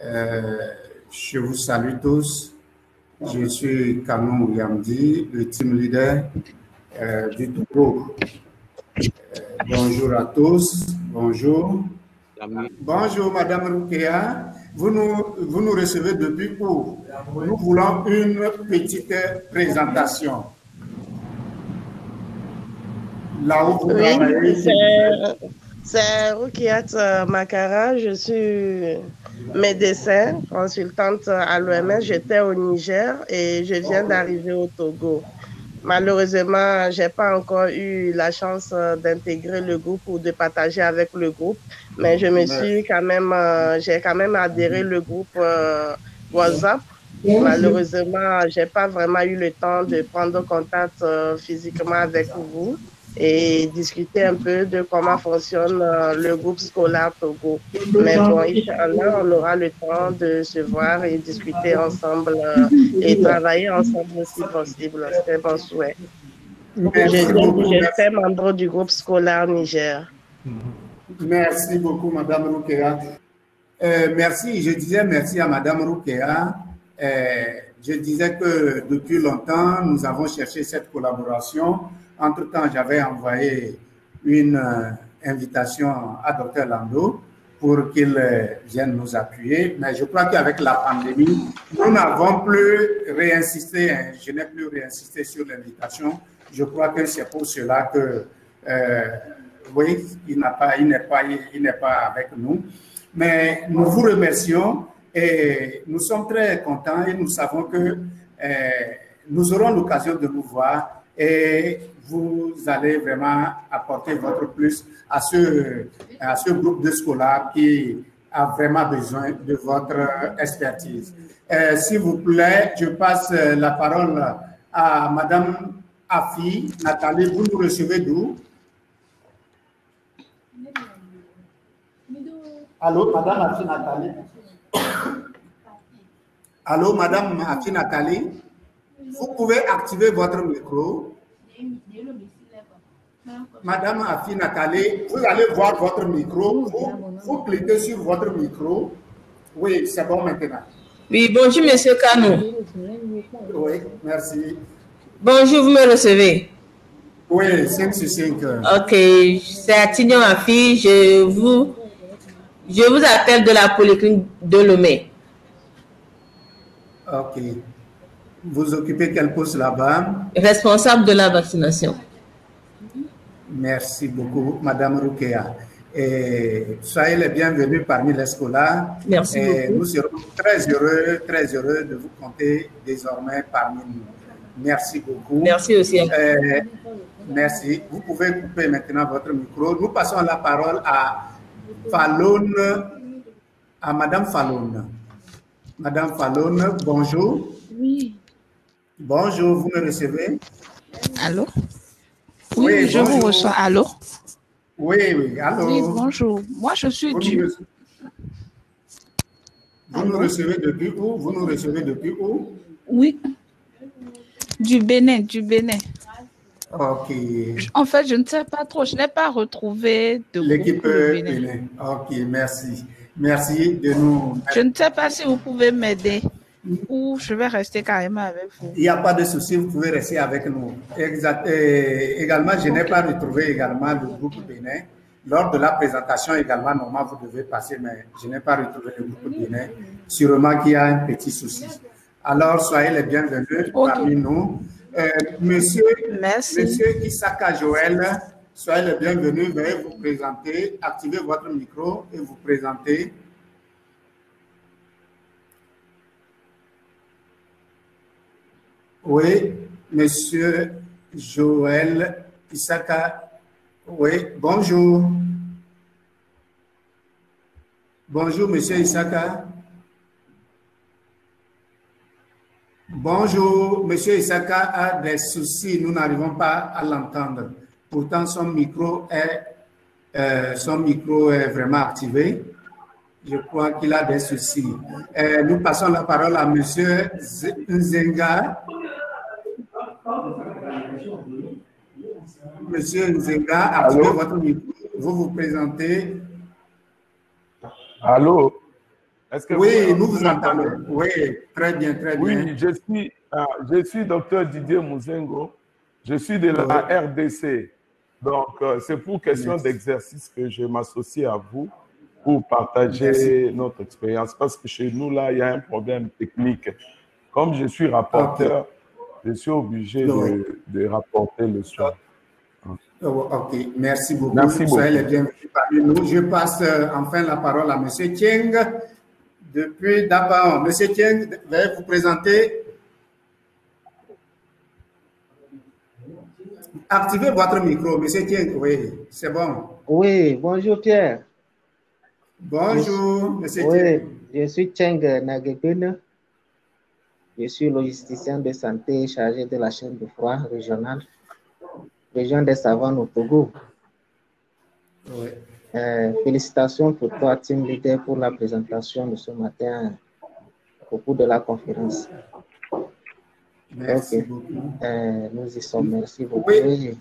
Euh, je vous salue tous. Je suis Kanou Yamdi, le team leader du Togo. Bonjour à tous. Bonjour. Bonjour, Madame Rukea. Vous nous recevez depuis où? Nous voulons une petite présentation. Là où vous travaillez. C'est Rukiat Makara, je suis médecin, consultante à l'OMS. J'étais au Niger et je viens d'arriver au Togo. Malheureusement, je n'ai pas encore eu la chance d'intégrer le groupe ou de partager avec le groupe, mais je me suis j'ai quand même adhéré le groupe WhatsApp. Malheureusement, je n'ai pas vraiment eu le temps de prendre contact physiquement avec vous et discuter un peu de comment fonctionne le groupe scolaire Togo. Mais bon, Inch'Allah, on aura le temps de se voir et discuter ensemble et travailler ensemble si possible. C'est mon souhait. J'étais membre du groupe scolaire Niger. Merci beaucoup, Madame Rukea. Merci, je disais merci à Madame Rukea. Je disais que depuis longtemps, nous avons cherché cette collaboration. Entre-temps, j'avais envoyé une invitation à Dr Lando pour qu'il vienne nous appuyer. Mais je crois qu'avec la pandémie, nous n'avons plus réinsisté, je n'ai plus réinsisté sur l'invitation. Je crois que c'est pour cela que, oui, il n'est pas avec nous. Mais nous vous remercions et nous sommes très contents et nous savons que nous aurons l'occasion de nous voir et vous allez vraiment apporter votre plus à ce groupe de scolaires qui a vraiment besoin de votre expertise. S'il vous plaît, je passe la parole à Madame Afi Nathalie. Vous nous recevez d'où? Allô, Madame Afi Nathalie. Allô, Madame Afi Nathalie. Vous pouvez activer votre micro. Madame Afi Nathalie, vous allez voir votre micro. Vous cliquez sur votre micro. Oui, c'est bon maintenant. Oui, bonjour, Monsieur Kanou. Oui, merci. Bonjour, vous me recevez? Oui, 5 sur 5. Ok, c'est Atignon Afi. Je vous appelle de la polyclinique de Lomé. Ok. Vous occupez quel poste là-bas? Responsable de la vaccination. Merci beaucoup, Madame Rukea. Et soyez les bienvenus parmi les scolaires. Merci beaucoup. Nous serons très heureux de vous compter désormais parmi nous. Merci beaucoup. Merci aussi. Merci. Vous pouvez couper maintenant votre micro. Nous passons la parole à Falone, à Madame Falone. Madame Falone, bonjour. Oui. Bonjour, vous me recevez? Allô? Oui, je vous reçois. Allô? Oui, allô? Oui, bonjour. Moi, je suis du... Vous nous recevez depuis où? Vous nous recevez depuis où? Oui. Du Bénin, du Bénin. Ok. En fait, je ne sais pas trop. Je n'ai pas retrouvé de l'équipe Bénin. Bénin. Ok, merci. Merci de nous... Je ne sais pas si vous pouvez m'aider ou je vais rester carrément avec vous. Il n'y a pas de souci, vous pouvez rester avec nous. Exact. Également, je n'ai pas retrouvé également le groupe Bénin. Lors de la présentation également, normalement, vous devez passer, mais je n'ai pas retrouvé le groupe Bénin. Sûrement qu'il y a un petit souci. Alors, soyez les bienvenus parmi nous. Monsieur Isaka Joël, soyez les bienvenus. Veuillez vous présenter, activez votre micro et vous présenter. Oui, Monsieur Joël Isaka. Oui, bonjour. Bonjour, Monsieur Isaka. Bonjour, Monsieur Isaka a des soucis, nous n'arrivons pas à l'entendre. Pourtant, son micro est vraiment activé. Je crois qu'il a des soucis. Nous passons la parole à Monsieur Nzenga. Monsieur Nzenga, activez votre micro. Vous vous présentez. Allô? Est-ce que oui, nous vous entendons. Oui, très bien, très bien. Oui, je suis docteur Didier Mouzengo. Je suis de la RDC. Donc, c'est pour question d'exercice que je m'associe à vous pour partager notre expérience. Parce que chez nous, là, il y a un problème technique. Comme je suis rapporteur, je suis obligé de rapporter le soir. Ok, merci beaucoup. Merci beaucoup. Soyez les bienvenus parmi nous. Je passe enfin la parole à M. Tieng depuis Dabaon. M. Tieng, veuillez vous présenter. Activez votre micro, M. Tieng. Oui, c'est bon. Oui, bonjour Pierre. Bonjour, M. Tieng. Je suis Tieng Nagebene. Je suis logisticien de santé chargé de la chaîne de froid régionale, région des Savanes au Togo. Oui. Félicitations pour toi, team leader, pour la présentation de ce matin au cours de la conférence. Merci beaucoup. Nous y sommes. Merci beaucoup. Oui.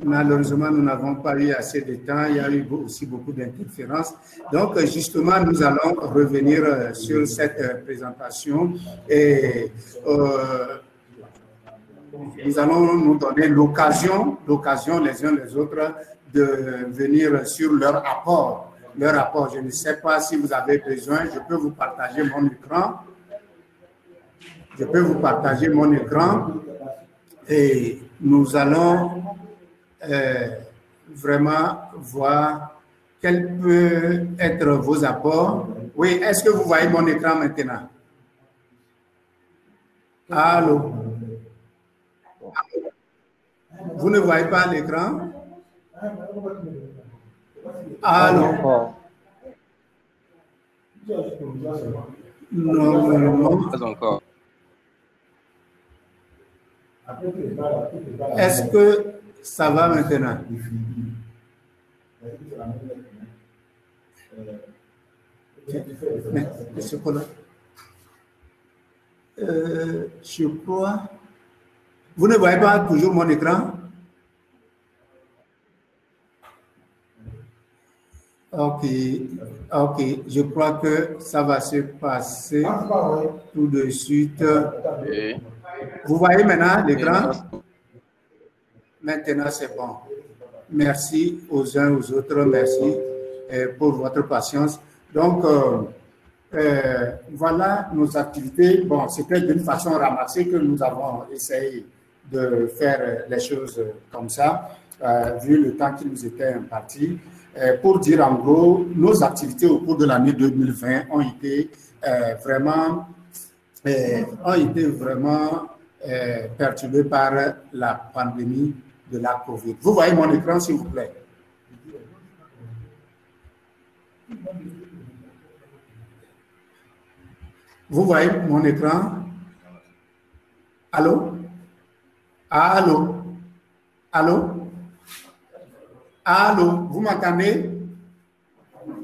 Malheureusement, nous n'avons pas eu assez de temps. Il y a eu aussi beaucoup d'interférences. Donc, justement, nous allons revenir sur cette présentation et nous allons nous donner l'occasion les uns les autres de venir sur leur apport. Je ne sais pas si vous avez besoin, je peux vous partager mon écran. Et nous allons vraiment voir quels peuvent être vos apports. Oui, est-ce que vous voyez mon écran maintenant? Allô? Vous ne voyez pas l'écran? Allô? Non. Pas encore. Est-ce que ça va maintenant? Je crois. Vous ne voyez pas toujours mon écran? Ok, je crois que ça va se passer tout de suite. Vous voyez maintenant l'écran? Maintenant, c'est bon. Merci aux uns aux autres, merci pour votre patience. Donc, voilà nos activités. Bon, c'était d'une façon ramassée que nous avons essayé de faire les choses comme ça, vu le temps qui nous était imparti. Pour dire en gros, nos activités au cours de l'année 2020 ont été vraiment perturbées par la pandémie de la COVID. Vous voyez mon écran, s'il vous plaît? Vous voyez mon écran? Allô? Allô? Allô? Allô? Vous m'entendez?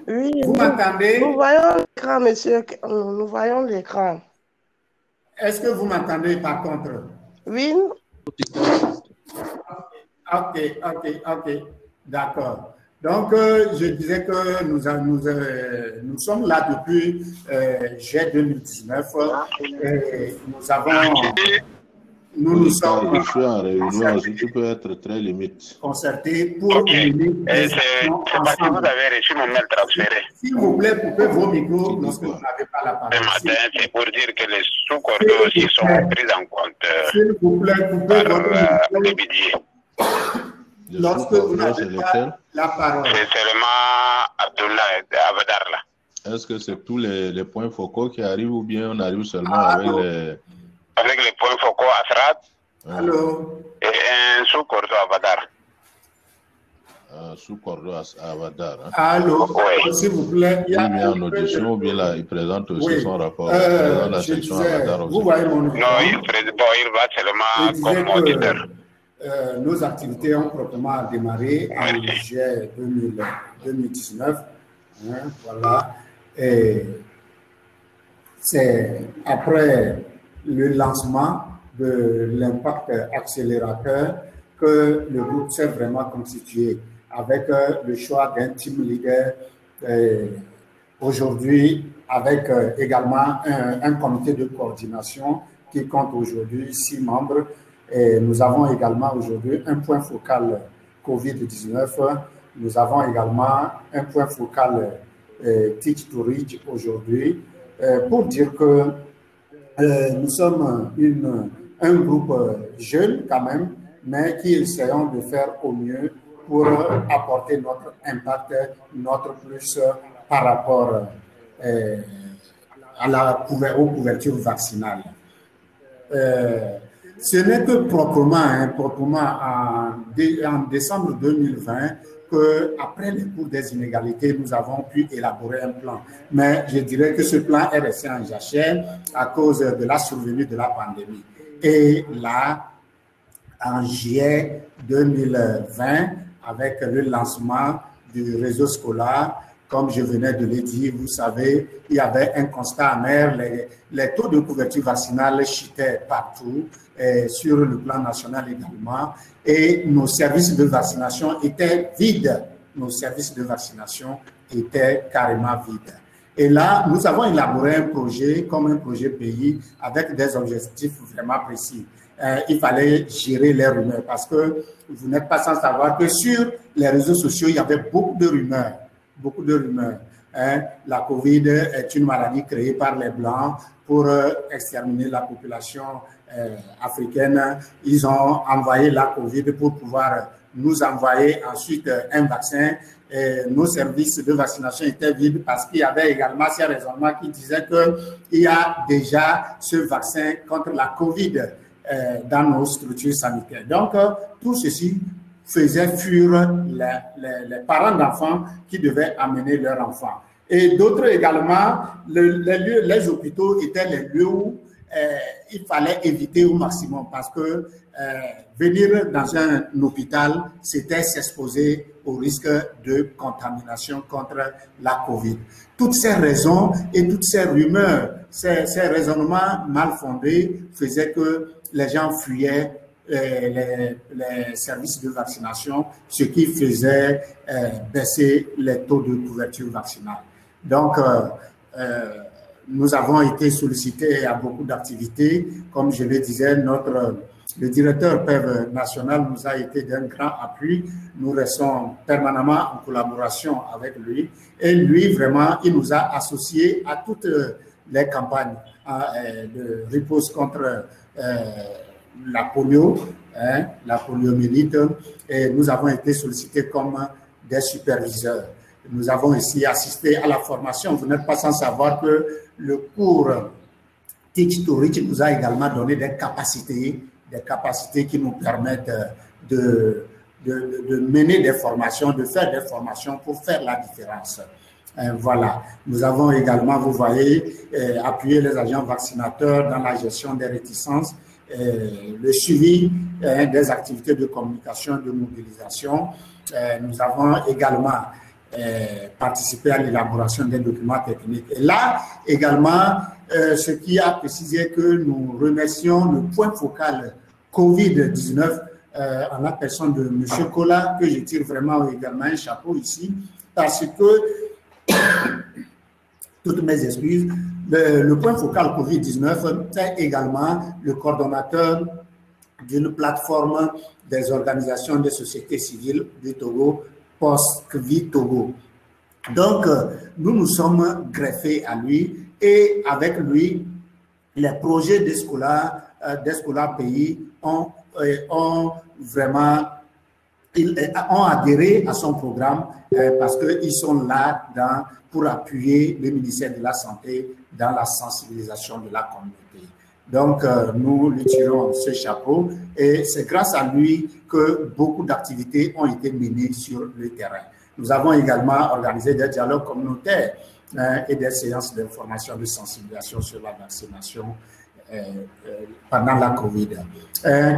Oui. Vous m'entendez? Nous voyons l'écran, monsieur. Nous voyons l'écran. Est-ce que vous m'entendez par contre? Oui. Ok. D'accord. Donc, je disais que nous sommes là depuis juillet 2019. Nous sommes. Je suis en réunion, je peux être très limite. Concertés pour mener des actions ensemble. Vous avez reçu mon mail transféré. S'il vous plaît, coupez vos micros lorsque vous n'avez pas la parole. Ce matin, c'est pour dire que les sous-cordos aussi sont pris en compte s'il vous plaît, coupez par votre le budget. Lorsque vous n'avez pas la parole. C'est seulement Abdullah Abadar là. Est-ce que c'est tous les points focaux qui arrivent ou bien on arrive seulement avec les... Avec les points focaux Asrat Allô? Et un sous-cordo Abadar. Sous-cordo Abadar. Hein? Allô? Oui. S'il vous plaît. Il y a en audition ou bien là, il présente aussi son rapport. Dans la section Abadar aussi. Vous voyez mon écran? Non, il va seulement comme auditeur. Nos activités ont proprement démarré en juillet 2019. Hein, voilà. Et c'est après le lancement de l'impact accélérateur que le groupe s'est vraiment constitué avec le choix d'un team leader aujourd'hui avec également un comité de coordination qui compte aujourd'hui 6 membres. Et nous avons également aujourd'hui un point focal COVID-19. Nous avons également un point focal Teach to Reach aujourd'hui pour dire que nous sommes un groupe jeune quand même, mais qui essayons de faire au mieux pour apporter notre impact, notre plus par rapport aux couvertures vaccinales. Ce n'est que proprement en décembre 2020 qu'après les cours des inégalités, nous avons pu élaborer un plan. Mais je dirais que ce plan est resté en jachère à cause de la survenue de la pandémie. Et là, en juillet 2020, avec le lancement du réseau scolaire, comme je venais de le dire, vous savez, il y avait un constat amer, les taux de couverture vaccinale chutaient partout, sur le plan national également, et nos services de vaccination étaient vides. Nos services de vaccination étaient carrément vides. Et là, nous avons élaboré un projet, comme un projet pays, avec des objectifs vraiment précis. Il fallait gérer les rumeurs, parce que vous n'êtes pas sans savoir que sur les réseaux sociaux, il y avait beaucoup de rumeurs. Beaucoup de rumeurs. La COVID est une maladie créée par les Blancs pour exterminer la population africaine. Ils ont envoyé la COVID pour pouvoir nous envoyer ensuite un vaccin. Nos services de vaccination étaient vides parce qu'il y avait également ces raisonnements qui disaient qu'il y a déjà ce vaccin contre la COVID dans nos structures sanitaires. Donc, tout ceci faisait fuir les parents d'enfants qui devaient amener leurs enfants. Et d'autres également, les hôpitaux étaient les lieux où il fallait éviter au maximum parce que venir dans un hôpital, c'était s'exposer au risque de contamination contre la COVID. Toutes ces raisons et toutes ces rumeurs, ces raisonnements mal fondés faisaient que les gens fuyaient les services de vaccination, ce qui faisait baisser les taux de couverture vaccinale. Donc, nous avons été sollicités à beaucoup d'activités. Comme je le disais, le directeur PEV national nous a été d'un grand appui. Nous restons permanemment en collaboration avec lui. Et lui, vraiment, il nous a associés à toutes les campagnes de riposte contre la polio, la poliomyélite. Et nous avons été sollicités comme des superviseurs. Nous avons ici assisté à la formation. Vous n'êtes pas sans savoir que le cours Teach to Reach nous a également donné des capacités qui nous permettent de mener des formations, de faire des formations pour faire la différence. Voilà. Nous avons également, vous voyez, appuyé les agents vaccinateurs dans la gestion des réticences, le suivi des activités de communication, de mobilisation. Nous avons également participer à l'élaboration des documents techniques. Et là, également, ce qui a précisé que nous remercions le point focal COVID-19 en la personne de M. Kola, que je tire vraiment également un chapeau ici, parce que, toutes mes excuses, le point focal COVID-19 est également le coordonnateur d'une plateforme des organisations de société civile du Togo, Post-COVID Togo. Donc, nous nous sommes greffés à lui et avec lui, les projets d'Escola pays ont adhéré à son programme parce qu'ils sont là pour appuyer le ministère de la Santé dans la sensibilisation de la communauté. Donc, nous lui tirons ce chapeau et c'est grâce à lui que beaucoup d'activités ont été menées sur le terrain. Nous avons également organisé des dialogues communautaires et des séances d'information, de sensibilisation sur la vaccination pendant la COVID.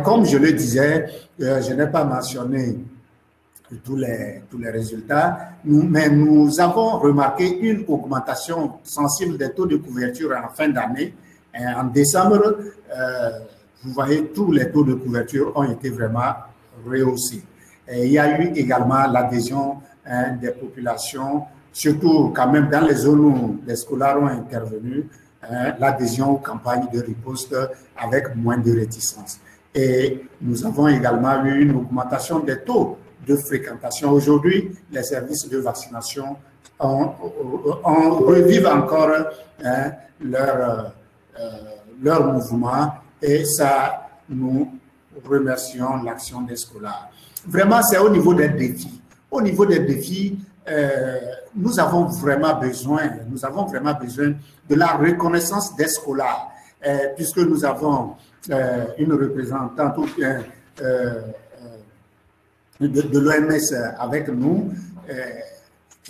Comme je le disais, je n'ai pas mentionné tous les résultats, mais nous avons remarqué une augmentation sensible des taux de couverture en fin d'année. En décembre, vous voyez, tous les taux de couverture ont été vraiment rehaussés. Et il y a eu également l'adhésion des populations surtout quand même dans les zones où les scolaires ont intervenu, l'adhésion aux campagnes de riposte avec moins de réticence. Et nous avons également eu une augmentation des taux de fréquentation. Aujourd'hui, les services de vaccination revivent encore leur mouvement, et ça, nous remercions l'action des scolaires. Vraiment, c'est au niveau des défis. Au niveau des défis, nous avons vraiment besoin de la reconnaissance des scolaires, puisque nous avons une représentante de l'OMS avec nous.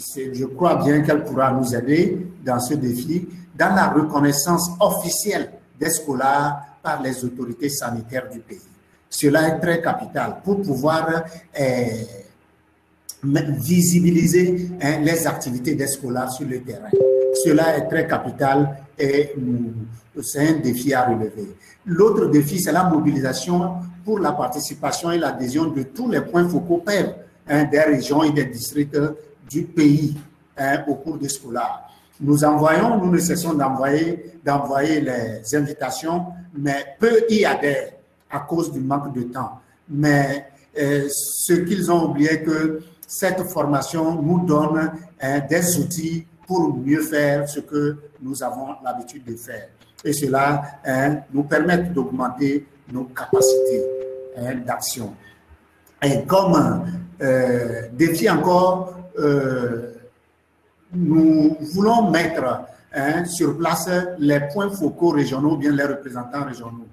Je crois bien qu'elle pourra nous aider dans ce défi, dans la reconnaissance officielle des scolaires par les autorités sanitaires du pays. Cela est très capital pour pouvoir visibiliser les activités des scolaires sur le terrain. Cela est très capital et c'est un défi à relever. L'autre défi, c'est la mobilisation pour la participation et l'adhésion de tous les points focaux PEV des régions et des districts du pays au cours des scolaires. Nous ne cessons d'envoyer les invitations, mais peu y adhèrent à cause du manque de temps. Mais ce qu'ils ont oublié, que cette formation nous donne des outils pour mieux faire ce que nous avons l'habitude de faire. Et cela nous permet d'augmenter nos capacités d'action. Et comme défi encore, nous voulons mettre sur place les points focaux régionaux, bien les représentants régionaux.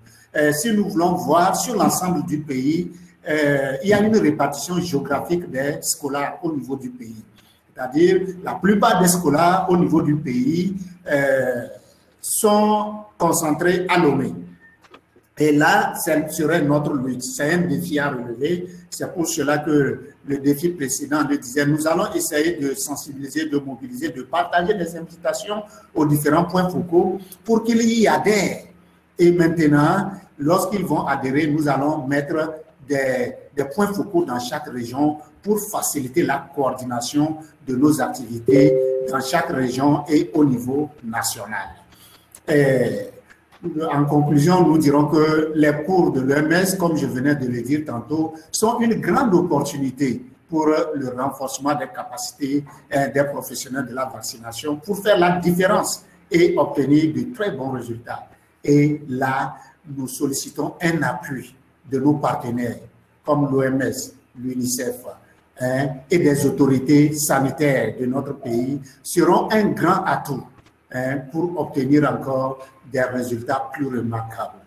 Si nous voulons voir sur l'ensemble du pays, il y a une répartition géographique des scolaires au niveau du pays. C'est-à-dire, la plupart des scolaires au niveau du pays sont concentrés à Lomé. Et là, ce serait notre lutte. C'est un défi à relever. C'est pour cela que le défi précédent le disait. Nous allons essayer de sensibiliser, de mobiliser, de partager des invitations aux différents points focaux pour qu'ils y adhèrent. Et maintenant, lorsqu'ils vont adhérer, nous allons mettre des points focaux dans chaque région pour faciliter la coordination de nos activités dans chaque région et au niveau national. Et en conclusion, nous dirons que les cours de l'OMS, comme je venais de le dire tantôt, sont une grande opportunité pour le renforcement des capacités des professionnels de la vaccination pour faire la différence et obtenir de très bons résultats. Et là, nous sollicitons un appui de nos partenaires comme l'OMS, l'UNICEF et des autorités sanitaires de notre pays seront un grand atout pour obtenir encore des résultats plus remarquables.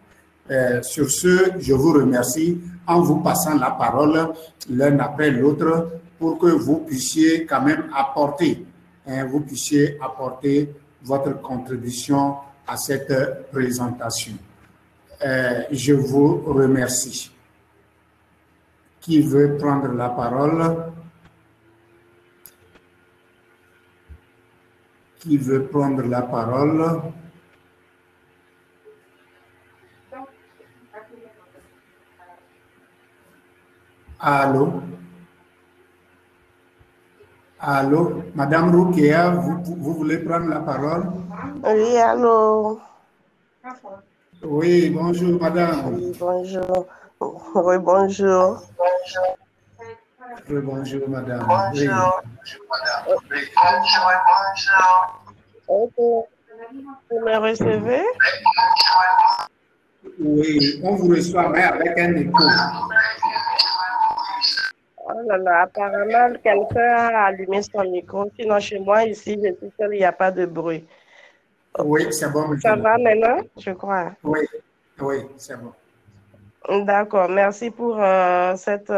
Sur ce, je vous remercie en vous passant la parole l'un après l'autre pour que vous puissiez quand même apporter votre contribution à cette présentation. Je vous remercie. Qui veut prendre la parole? Qui veut prendre la parole? Allô? Allô? Madame Roukéa, vous voulez prendre la parole? Oui, allô? Oui, bonjour, madame. Oui, bonjour. Oui, bonjour. Oui, bonjour, madame. Bonjour. Oui. Ok. Vous me recevez? Oui, on vous reçoit, mais avec un écho. Oh là là, apparemment, quelqu'un a allumé son micro. Sinon, chez moi, ici, je suis seule, il n'y a pas de bruit. Oui, c'est bon, monsieur. Ça va maintenant, je crois? Oui, oui, c'est bon. D'accord, merci pour cette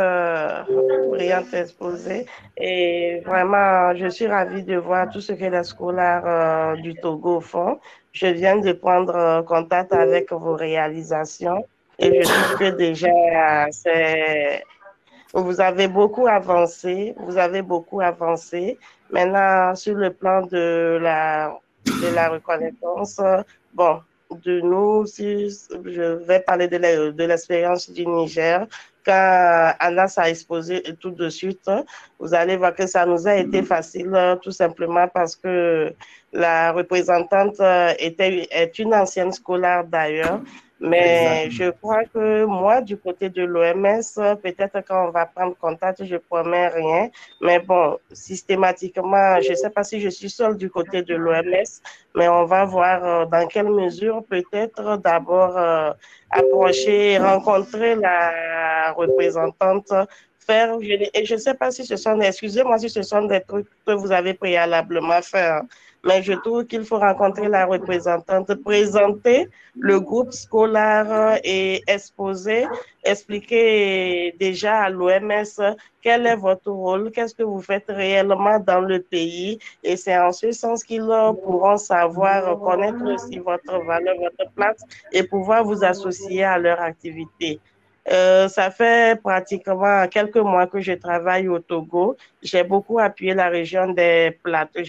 brillante exposé. Et vraiment, je suis ravie de voir tout ce que les scolaires du Togo font. Je viens de prendre contact avec vos réalisations et je trouve que déjà, vous avez beaucoup avancé. Maintenant, sur le plan de la reconnaissance, bon, de nous, si je vais parler de l'expérience du Niger, quand Anas a exposé tout de suite, vous allez voir que ça nous a été facile, tout simplement parce que la représentante est une ancienne scolaire d'ailleurs. Mais Exactement. je crois que moi, du côté de l'OMS, peut-être quand on va prendre contact, je promets rien. Mais bon, systématiquement, je ne sais pas si je suis seule du côté de l'OMS, mais on va voir dans quelle mesure peut-être d'abord approcher, rencontrer la représentante, faire, et je ne sais pas si ce sont, excusez-moi si ce sont des trucs que vous avez préalablement fait, mais je trouve qu'il faut rencontrer la représentante, présenter le groupe scolaire et exposer, expliquer déjà à l'OMS quel est votre rôle, qu'est-ce que vous faites réellement dans le pays, et c'est en ce sens qu'ils pourront savoir, connaître aussi votre valeur, votre place, et pouvoir vous associer à leur activité. Ça fait pratiquement quelques mois que je travaille au Togo. J'ai beaucoup appuyé la région des plateaux.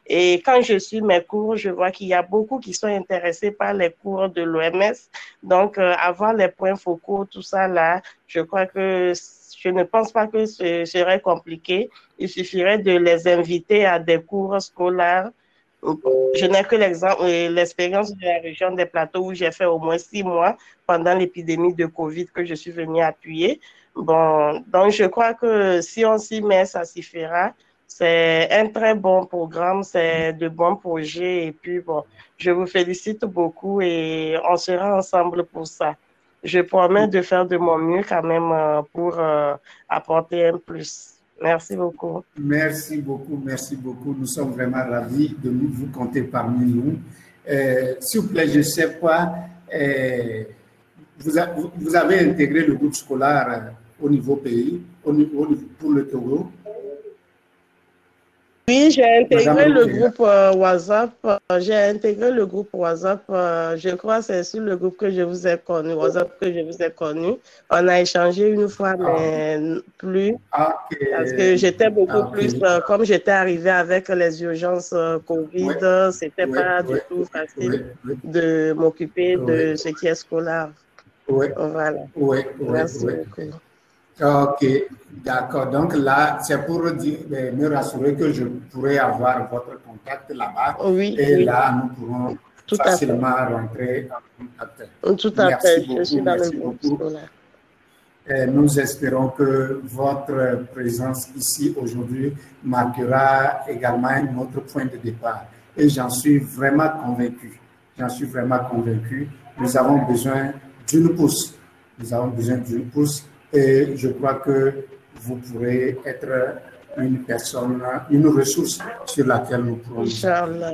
Et quand je suis mes cours, je vois qu'il y a beaucoup qui sont intéressés par les cours de l'OMS. Donc, avoir les points focaux, tout ça là, je crois que je ne pense pas que ce serait compliqué. Il suffirait de les inviter à des cours scolaires. Je n'ai que l'expérience de la région des plateaux où j'ai fait au moins 6 mois pendant l'épidémie de Covid que je suis venue appuyer. Bon, donc je crois que si on s'y met, ça suffira. C'est un très bon programme, c'est de bons projets et puis bon, je vous félicite beaucoup et on sera ensemble pour ça. Je promets de faire de mon mieux quand même pour apporter un plus. Merci beaucoup. Merci beaucoup, merci beaucoup. Nous sommes vraiment ravis de vous compter parmi nous. S'il vous plaît, je ne sais pas, vous avez intégré le groupe scolaire au niveau pays, pour le Togo? Oui, j'ai intégré le groupe WhatsApp. Je crois que c'est sur le groupe que je vous ai connu, WhatsApp que je vous ai connu. On a échangé une fois, mais plus. Parce que j'étais beaucoup plus, comme j'étais arrivée avec les urgences Covid, c'était pas du tout facile de m'occuper de ce qui est scolaire. Voilà. Merci beaucoup. Ok, d'accord. Donc là, c'est pour me rassurer que je pourrais avoir votre contact là-bas. Oui, et là, nous pourrons facilement rentrer en contact. Tout à fait. Je suis dans le groupe scolaire. Nous espérons que votre présence ici aujourd'hui marquera également notre point de départ. Et j'en suis vraiment convaincu. Nous avons besoin d'une pousse. Et je crois que vous pourrez être une personne, une ressource sur laquelle nous pourrons.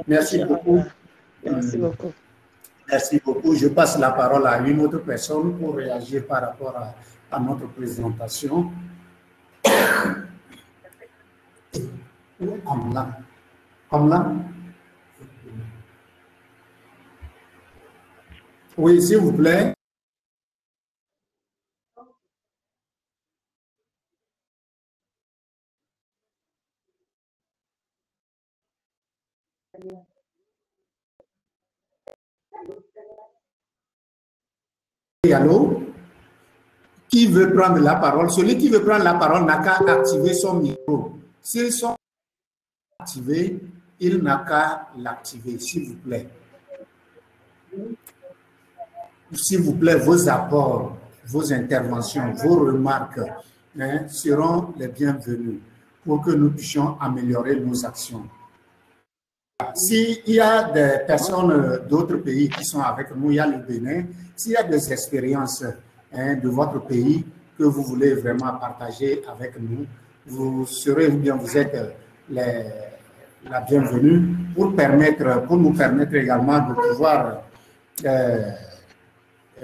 Merci beaucoup. Merci beaucoup. Merci beaucoup. Je passe la parole à une autre personne pour réagir par rapport à notre présentation. Comme là. Oui, s'il vous plaît. Allô? Qui veut prendre la parole? Celui qui veut prendre la parole n'a qu'à activer son micro. S'ils sont activés, il n'a qu'à l'activer, s'il vous plaît. S'il vous plaît, vos apports, vos interventions, vos remarques seront les bienvenus pour que nous puissions améliorer nos actions. S'il y a des personnes d'autres pays qui sont avec nous, il y a le Bénin, s'il y a des expériences de votre pays que vous voulez vraiment partager avec nous, vous serez ou bien vous êtes la bienvenue pour nous permettre également de pouvoir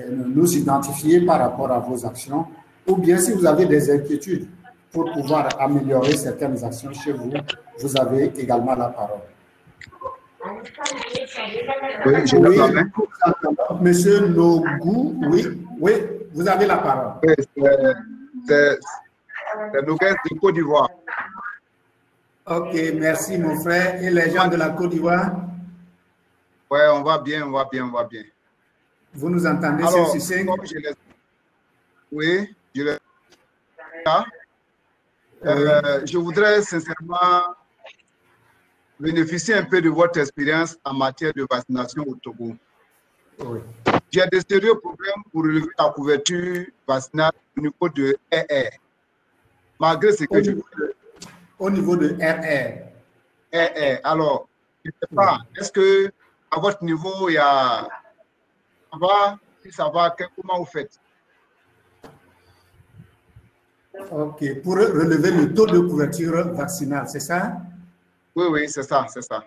nous identifier par rapport à vos actions, ou bien si vous avez des inquiétudes pour pouvoir améliorer certaines actions chez vous, vous avez également la parole. Oui, Monsieur Nogou, oui, vous avez la parole. C'est Nogues de Côte d'Ivoire. Ok, merci mon frère. Et les gens de la Côte d'Ivoire? Oui, on va bien. Vous nous entendez, alors, c'est succinct? Oui, je voudrais sincèrement bénéficier un peu de votre expérience en matière de vaccination au Togo. Oui. J'ai des sérieux problèmes pour relever la couverture vaccinale au niveau de RR. Malgré ce que au niveau de RR. Alors, je ne sais pas, est-ce que à votre niveau, il y a... Ça va? Si ça va, comment vous faites? Ok, pour relever le taux de couverture vaccinale, c'est ça? Oui, oui, c'est ça, c'est ça.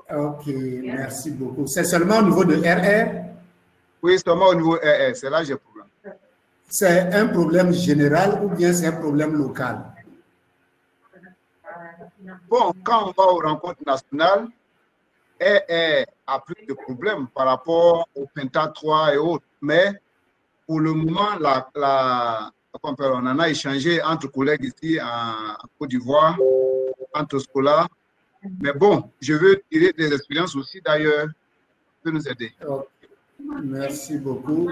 Ok, merci beaucoup. C'est seulement au niveau de RR? Oui, seulement au niveau RR, c'est là que j'ai problème. C'est un problème général ou bien c'est un problème local? Bon, quand on va aux rencontres nationales, RR a plus de problèmes par rapport au Penta 3 et autres. Mais pour le moment, on en a échangé entre collègues ici en Côte d'Ivoire, entre scolaires. Mais bon, je veux tirer des expériences aussi d'ailleurs, peut nous aider. Okay. Merci beaucoup.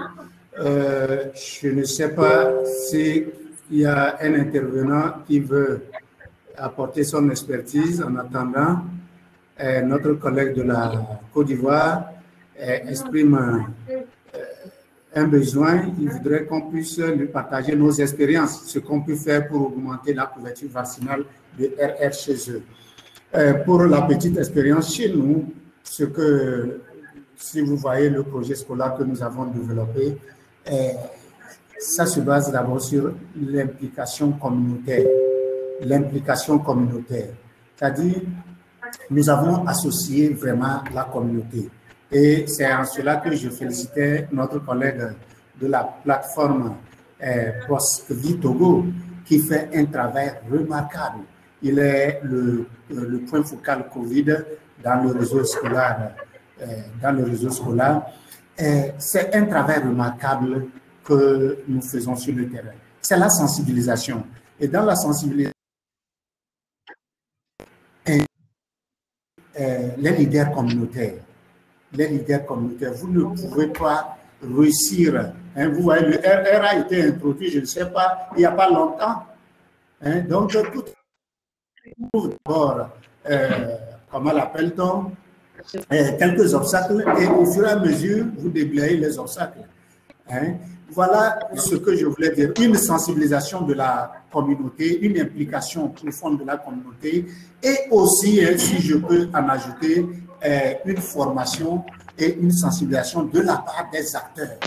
Je ne sais pas s'il y a un intervenant qui veut apporter son expertise. En attendant, notre collègue de la Côte d'Ivoire exprime un besoin. Il voudrait qu'on puisse lui partager nos expériences, ce qu'on peut faire pour augmenter la couverture vaccinale de RR chez eux. Pour la petite expérience chez nous, si vous voyez le projet scolaire que nous avons développé, ça se base d'abord sur l'implication communautaire. L'implication communautaire, c'est-à-dire nous avons associé vraiment la communauté. Et c'est en cela que je félicitais notre collègue de la plateforme Post-Covid Togo qui fait un travail remarquable. Il est le point focal Covid dans le réseau scolaire. C'est un travail remarquable que nous faisons sur le terrain. C'est la sensibilisation. Et dans la sensibilisation, les leaders communautaires, vous ne pouvez pas réussir. Hein, vous voyez, le RR a été introduit, je ne sais pas, il n'y a pas longtemps. Hein, donc, tout d'abord, comment l'appelle-t-on? Quelques obstacles et au fur et à mesure, vous déblayez les obstacles. Hein? Voilà ce que je voulais dire. Une sensibilisation de la communauté, une implication profonde de la communauté et aussi, si je peux en ajouter, une formation et une sensibilisation de la part des acteurs,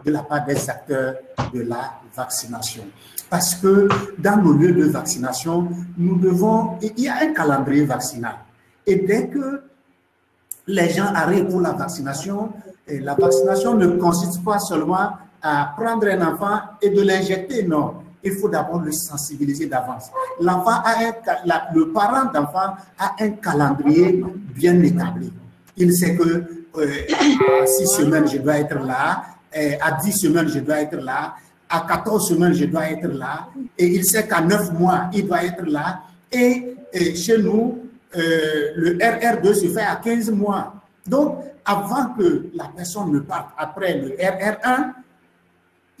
de la vaccination. Parce que dans nos lieux de vaccination, il y a un calendrier vaccinal. Et dès que les gens arrivent pour la vaccination ne consiste pas seulement à prendre un enfant et de l'injecter, non. Il faut d'abord le sensibiliser d'avance. Le parent d'enfant a un calendrier bien établi. Il sait que à 6 semaines, je dois être là, à 10 semaines, je dois être là, à 14 semaines, je dois être là, et il sait qu'à 9 mois, il doit être là. Et chez nous, le RR2 se fait à 15 mois. Donc, avant que la personne ne parte après le RR1,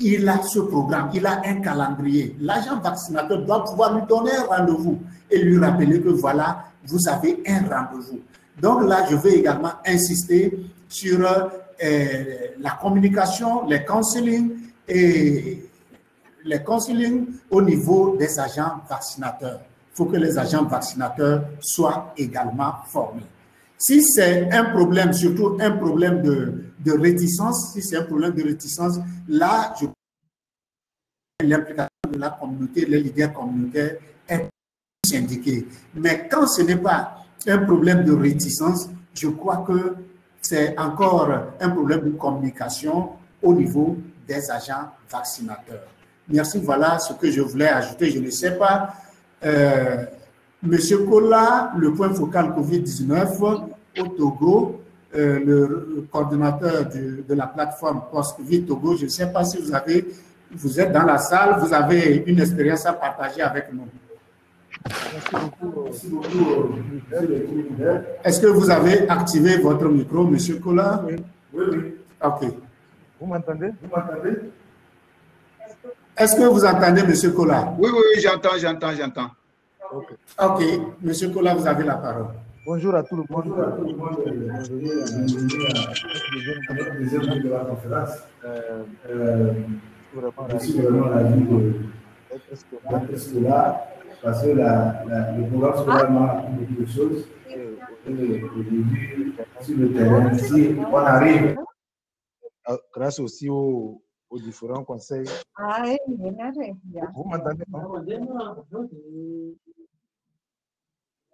il a ce programme, il a un calendrier. L'agent vaccinateur doit pouvoir lui donner un rendez-vous et lui rappeler que voilà, vous avez un rendez-vous. Donc là, je vais également insister sur la communication, les counseling au niveau des agents vaccinateurs. Il faut que les agents vaccinateurs soient également formés. Si c'est un problème, surtout un problème de réticence, là, l'implication de la communauté, les leaders communautaires est indiquée. Mais quand ce n'est pas un problème de réticence, je crois que c'est encore un problème de communication au niveau des agents vaccinateurs. Merci, voilà ce que je voulais ajouter. Je ne sais pas, Monsieur Kola, le point focal COVID-19 au Togo, le coordonnateur de la plateforme Post-Covid Togo, je ne sais pas si vous êtes dans la salle, vous avez une expérience à partager avec nous. Merci beaucoup. Est-ce que vous avez activé votre micro, Monsieur Kola? Oui. Ok. Vous m'entendez? Est-ce que vous entendez, M. Kola? Oui, oui, j'entends. Ok, M. Kola, vous avez la parole. Bonjour à tout le monde. Je suis vraiment ravi d'être scolaire parce que le programme scolaire m'a appris beaucoup de choses. Aujourd'hui, sur le terrain, ici, on arrive. Grâce aussi aux différents conseils. Vous m'entendez?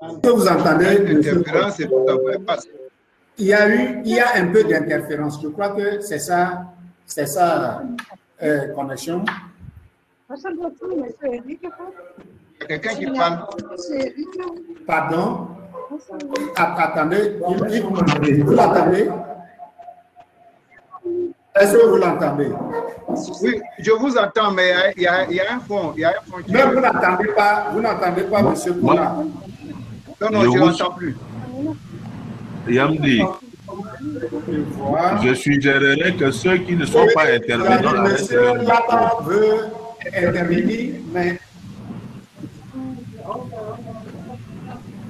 Est-ce que vous entendez? L'interférence est tout à fait basse. Il y a un peu d'interférence. Je crois que c'est ça connexion. Il y a quelqu'un qui parle. Pardon? Attendez, vous l'entendez? Est-ce que vous l'entendez? Oui, je vous entends, mais il y a un fond. Mais vous n'entendez pas, M. Kola? Non, je n'entends plus. Yamdi, je suggérerais que ceux qui ne sont pas intervenants arrêtent leur micro. Lapa veut intervenir, mais...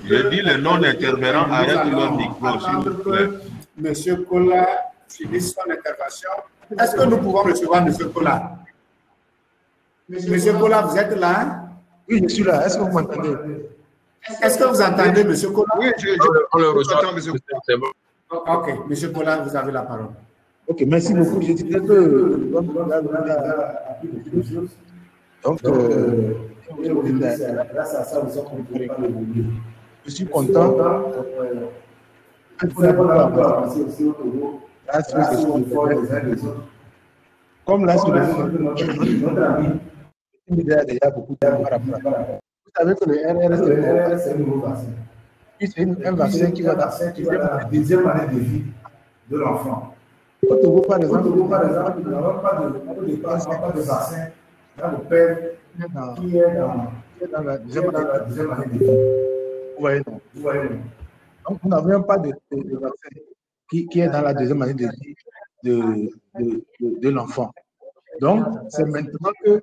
Je dis les non-intervenants arrêtent leur micro, s'il vous plaît. M. Kola finisse son intervention. Est-ce que nous pouvons recevoir M. Kola? M. Kola, vous êtes là? Oui, je suis là. Est-ce que vous m'entendez? Est-ce que vous entendez, M. Kola? Oui, on le reçoit, M. Kola. Ok, M. Kola, vous avez la parole. Ok, merci beaucoup. Je disais que... Donc, grâce à ça, nous sommes évoluer. Je suis content. Comme là, sur notre ami, il y a déjà beaucoup de par rapport à ça. Vous savez que le RRS, c'est un nouveau vaccin. C'est un vaccin qui va dans la deuxième année de vie de l'enfant. Au Togo, par exemple, nous n'avons pas de vaccin dans le père qui est dans la deuxième année de vie. Vous voyez, non? Donc, nous n'avons pas de vaccin qui est dans la deuxième année de vie de l'enfant. Donc, c'est maintenant que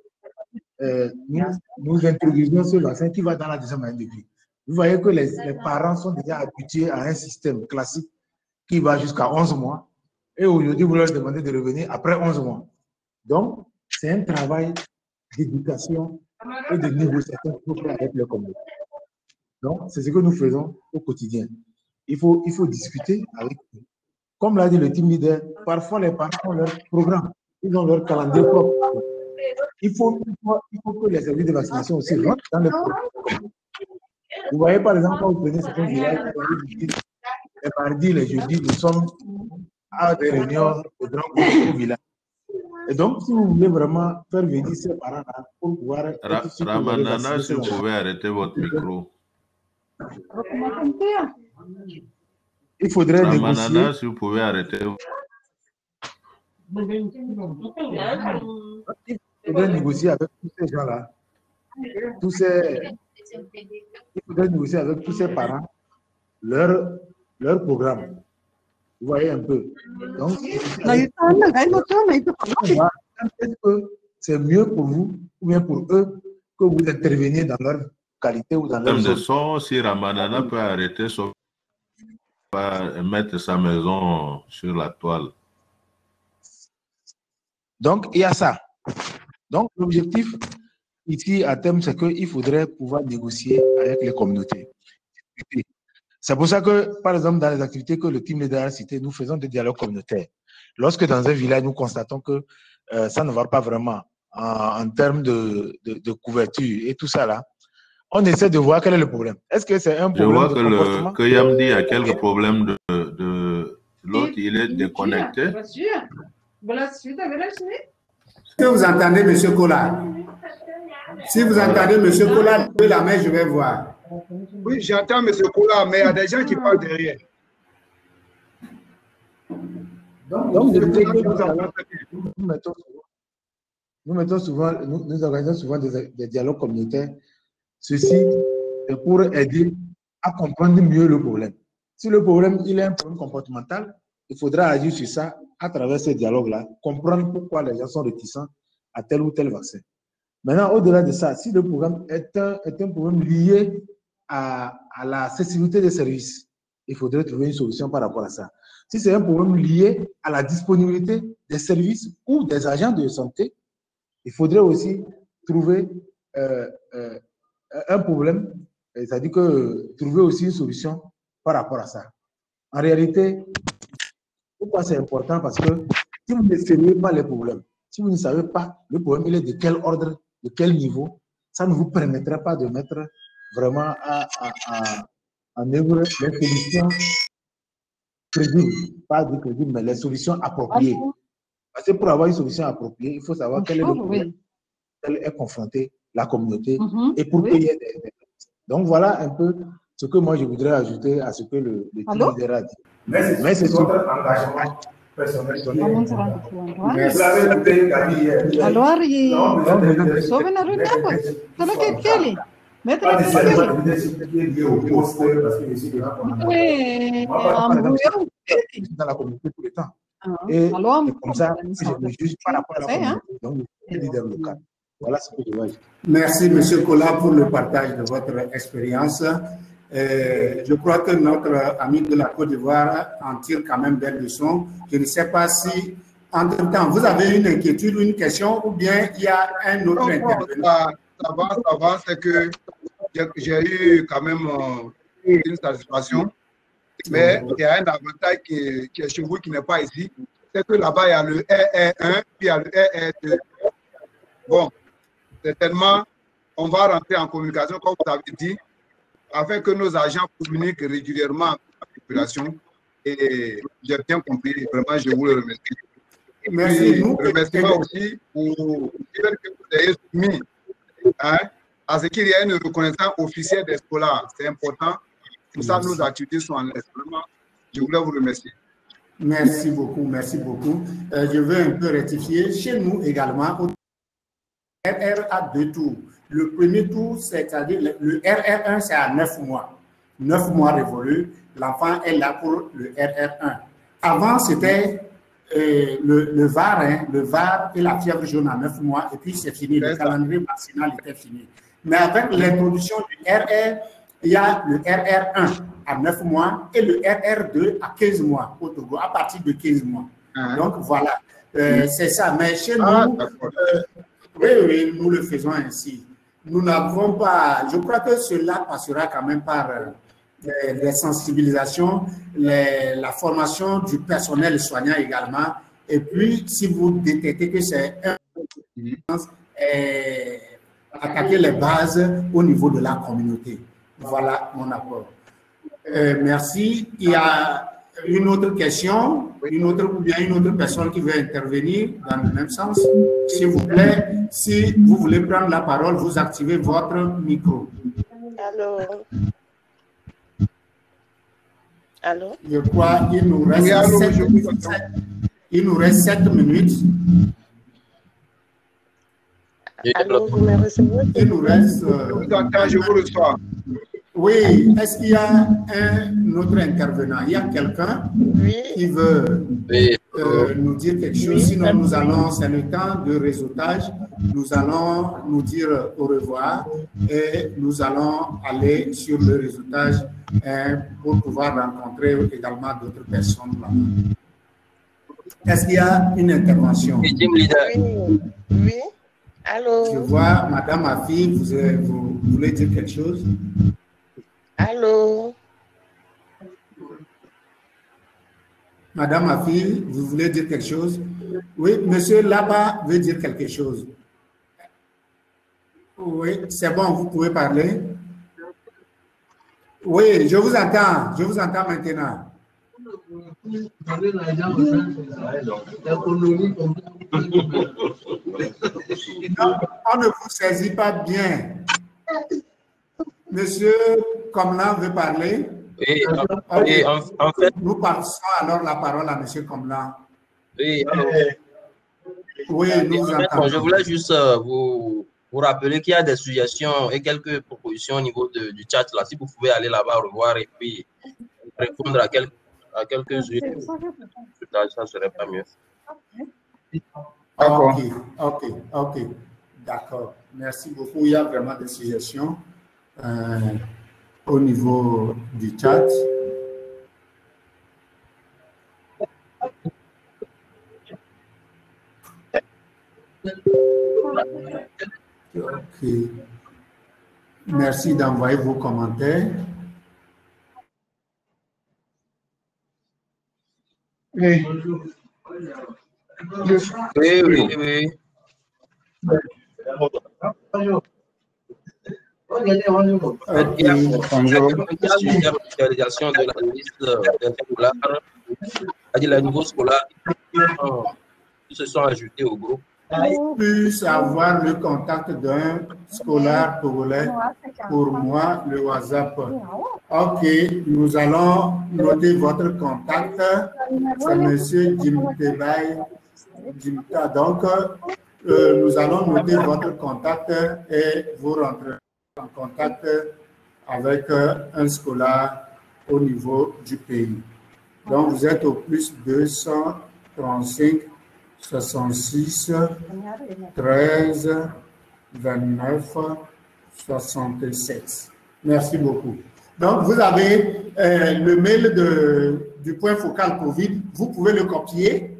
nous introduisons ce vaccin qui va dans la deuxième année de vie. Vous voyez que les parents sont déjà habitués à un système classique qui va jusqu'à 11 mois. Et aujourd'hui, vous leur demandez de revenir après 11 mois. Donc, c'est un travail d'éducation et de négociation avec le communauté. Donc, c'est ce que nous faisons au quotidien. Il faut discuter avec eux. Comme l'a dit le team leader, parfois les parents ont leur programme, ils ont leur calendrier propre. Il faut que les services de vaccination aussi rentrent dans le programme. Vous voyez par exemple, quand vous prenez certains villages, les mardis, les jeudis, nous sommes à des réunions de grands groupes au village. Et donc, si vous voulez vraiment faire venir ces parents-là pour pouvoir... Ramanana, si vous pouvez arrêter votre micro. Il faudrait Ramanana, négocier. si vous pouvez arrêter. Il faudrait négocier avec tous ces gens-là. Il faudrait négocier avec tous ces parents leur programme. Vous voyez un peu. Donc, est-ce que c'est mieux pour vous ou bien pour eux que vous interveniez dans leur qualité ou dans leur zone? De son, si Ramanana peut arrêter son... mettre sa maison sur la toile. Donc, il y a ça. Donc, l'objectif ici, à terme, c'est qu'il faudrait pouvoir négocier avec les communautés. C'est pour ça que, par exemple, dans les activités que le team leader a citées, nous faisons des dialogues communautaires. Lorsque dans un village, nous constatons que ça ne va pas vraiment en termes de couverture et tout ça là, on essaie de voir quel est le problème. Est-ce que c'est un problème de comportement? Que Yamdi a quelques problèmes de l'autre, il est déconnecté. Est-ce que vous entendez M. Kola? Si vous entendez M. Kola, levez la main, je vais voir. Oui, j'entends M. Kola, mais il y a des gens qui parlent derrière. Donc nous organisons souvent des dialogues communautaires. Ceci est pour aider à comprendre mieux le problème. Si le problème il est un problème comportemental, il faudra agir sur ça à travers ces dialogues-là, comprendre pourquoi les gens sont réticents à tel ou tel vaccin. Maintenant, au-delà de ça, si le programme est un problème lié à la sécurité des services, il faudrait trouver une solution par rapport à ça. Si c'est un problème lié à la disponibilité des services ou des agents de santé, il faudrait aussi trouver un problème, c'est-à-dire que trouver aussi une solution par rapport à ça. En réalité, pourquoi c'est important? Parce que si vous ne savez pas les problèmes, si vous ne savez pas le problème, il est de quel ordre, de quel niveau, ça ne vous permettra pas de mettre vraiment en œuvre les solutions crédibles, pas de crédibles, mais les solutions appropriées. Parce que pour avoir une solution appropriée, il faut savoir quel est le problème, quel est confronté la communauté et pour qu'il y ait des... Donc voilà un peu ce que moi je voudrais ajouter à ce que le team leader a dit. Mais c'est votre engagement personnel. Merci. Alors, dans la communauté tout le temps. Et comme ça, je ne juge pas la communauté. Donc, le leader local. Voilà ce que je vois. Merci, M. Kola, pour le partage de votre expérience. Je crois que notre ami de la Côte d'Ivoire en tire quand même des leçons. Je ne sais pas si, entre-temps, vous avez une inquiétude ou une question, ou bien il y a un autre intervenant. Ça va, c'est que j'ai eu quand même une satisfaction. Mais il y a un avantage qui est chez vous qui n'est pas ici. C'est que là-bas, il y a le RR1, puis il y a le RR2. Bon, certainement, on va rentrer en communication, comme vous avez dit, afin que nos agents communiquent régulièrement avec la population. Et j'ai bien compris, vraiment, je vous le remercie. Merci. Remerciement aussi pour dire que vous avez soumis à ce qu'il y ait une reconnaissance officielle des scolaires. C'est important. Pour ça, nos activités sont en est. Vraiment, je voulais vous remercier. Merci beaucoup, merci beaucoup. Je veux un peu rectifier. Chez nous également, RR a 2 tours. Le premier tour, c'est-à-dire le RR1, c'est à 9 mois. 9 mois révolus, l'enfant est là pour le RR1. Avant, c'était le VAR, le VAR et la fièvre jaune à 9 mois, et puis c'est fini. Le calendrier vaccinal était fini. Mais avec l'introduction du RR, il y a le RR1 à 9 mois et le RR2 à 15 mois au Togo, à partir de 15 mois. Donc voilà, c'est ça. Mais chez nous, oui, nous le faisons ainsi. Nous n'avons pas, je crois que cela passera quand même par les sensibilisations, la formation du personnel soignant également. Et puis, si vous détectez que c'est attaquer les bases au niveau de la communauté. Voilà mon apport. Merci. Il y a une autre question, une autre personne qui veut intervenir dans le même sens. S'il vous plaît, si vous voulez prendre la parole, vous activez votre micro. Allô? Allô? Je crois qu'il nous reste 7 minutes. Allô, vous me recevez? Il nous reste... je vous reçois. Oui, est-ce qu'il y a un autre intervenant? Il y a quelqu'un qui veut nous dire quelque chose? Sinon, nous allons, c'est le temps de réseautage. Nous allons nous dire au revoir et nous allons aller sur le réseautage pour pouvoir rencontrer également d'autres personnes là-bas. Est-ce qu'il y a une intervention? Oui. Allô? Je vois Madame Afi, vous voulez dire quelque chose? Allô? Madame Afi, vous voulez dire quelque chose? Oui, monsieur là-bas veut dire quelque chose. Oui, c'est bon, vous pouvez parler. Oui, je vous entends maintenant. On ne vous saisit pas bien. Monsieur Komlan veut parler. Oui, en fait. Nous passons alors la parole à monsieur Komlan. Oui, oui, nous vous entendons. Je voulais juste vous rappeler qu'il y a des suggestions et quelques propositions au niveau du chat là. Si vous pouvez aller là-bas revoir et puis répondre à quelques-unes, ça serait pas mieux. Ok. D'accord. Merci beaucoup. Il y a vraiment des suggestions au niveau du chat. Ok. Merci d'envoyer vos commentaires. Oui. Oui. Il y a une réalisation de la liste scolaire, c'est-à-dire les niveaux scolaires qui se sont ajoutés au groupe. Pour plus avoir le contact d'un scolaire togolais, pour moi, le WhatsApp. Ok, nous allons noter votre contact. C'est M. Jimtebay Jimta. Donc, nous allons noter votre contact et vous rentrez en contact avec un scolaire au niveau du pays. Donc, vous êtes au plus 235 66 13 29 67. Merci beaucoup. Donc, vous avez le mail du point focal COVID. Vous pouvez le copier.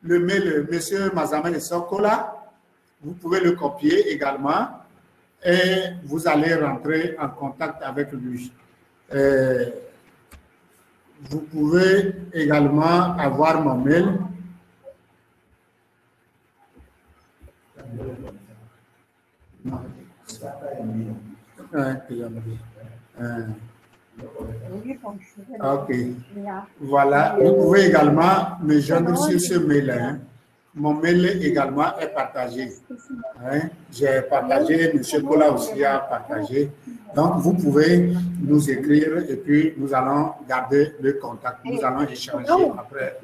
Le mail M. Mazamel Sokola, vous pouvez le copier également et vous allez rentrer en contact avec lui. Vous pouvez également avoir mon mail. Ok. Voilà. Vous pouvez également me joindre sur ce mail. Hein. Mon mail également est partagé. Hein. J'ai partagé, M. Kola aussi a partagé. Donc, vous pouvez nous écrire et puis nous allons garder le contact. Nous allons échanger après.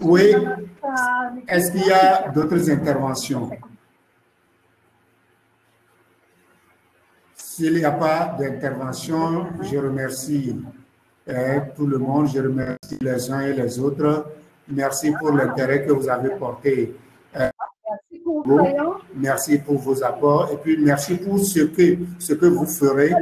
Oui. Est-ce qu'il y a d'autres interventions? S'il n'y a pas d'intervention, je remercie tout le monde. Je remercie les uns et les autres. Merci pour l'intérêt que vous avez porté. Merci pour vos apports et puis merci pour ce que vous ferez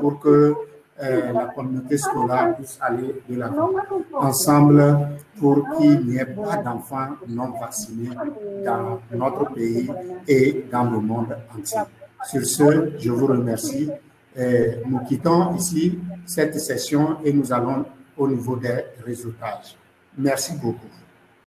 pour que la communauté scolaire puisse aller de l'avant ensemble pour qu'il n'y ait pas d'enfants non vaccinés dans notre pays et dans le monde entier. Sur ce, je vous remercie. Nous quittons ici cette session et nous allons au niveau des résultats. Merci beaucoup.